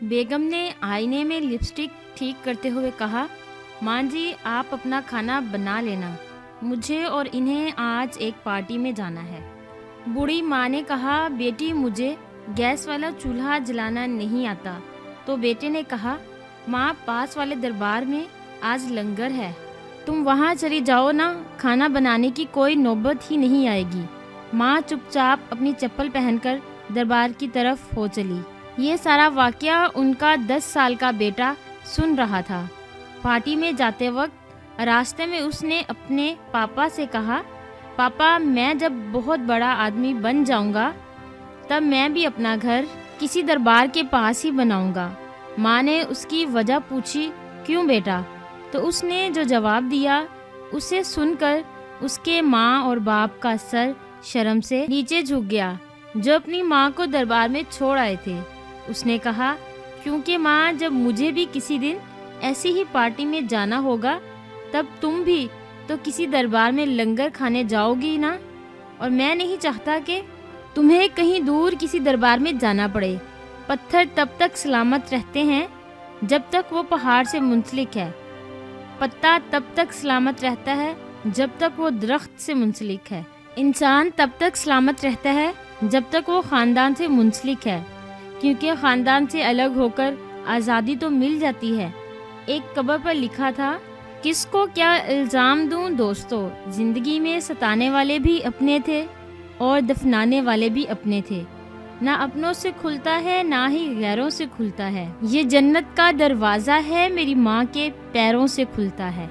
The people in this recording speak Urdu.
بیگم نے آئینے میں لپسٹک ٹھیک کرتے ہوئے کہا، ماں جی آپ اپنا کھانا بنا لینا، مجھے اور انہیں آج ایک پارٹی میں جانا ہے۔ بوڑھی ماں نے کہا، بیٹی مجھے گیس والا چولہا جلانا نہیں آتا۔ تو بیٹے نے کہا، ماں پاس والے دربار میں آج لنگر ہے، تم وہاں چلی جاؤ نا، کھانا بنانے کی کوئی نوبت ہی نہیں آئے گی۔ ماں چپ چاپ اپنی چپل پہن کر دربار کی طرف ہو چلی۔ یہ سارا واقعہ ان کا 10 سال کا بیٹا سن رہا تھا۔ پارٹی میں جاتے وقت راستے میں اس نے اپنے پاپا سے کہا، پاپا میں جب بہت بڑا آدمی بن جاؤں گا تب میں بھی اپنا گھر کسی دربار کے پاس ہی بناؤں گا۔ ماں نے اس کی وجہ پوچھی، کیوں بیٹا؟ تو اس نے جو جواب دیا اسے سن کر اس کے ماں اور باپ کا سر شرم سے نیچے جھک گیا، جو اپنی ماں کو دربار میں چھوڑ آئے تھے۔ اس نے کہا، کیونکہ ماں جب مجھے بھی کسی دن ایسی ہی پارٹی میں جانا ہوگا تب تم بھی تو کسی دربار میں لنگر کھانے جاؤ گی نا، اور میں نہیں چاہتا کہ تمہیں کہیں دور کسی دربار میں جانا پڑے۔ پتھر تب تک سلامت رہتے ہیں جب تک وہ پہاڑ سے منسلک ہے، پتا تب تک سلامت رہتا ہے جب تک وہ درخت سے منسلک ہے، انسان تب تک سلامت رہتا ہے جب تک وہ خاندان سے منسلک ہے، کیونکہ خاندان سے الگ ہو کر آزادی تو مل جاتی ہے۔ ایک قبر پر لکھا تھا، کس کو کیا الزام دوں دوستو، زندگی میں ستانے والے بھی اپنے تھے اور دفنانے والے بھی اپنے تھے، نہ اپنوں سے کھلتا ہے نہ ہی غیروں سے کھلتا ہے، یہ جنت کا دروازہ ہے میری ماں کے پیروں سے کھلتا ہے۔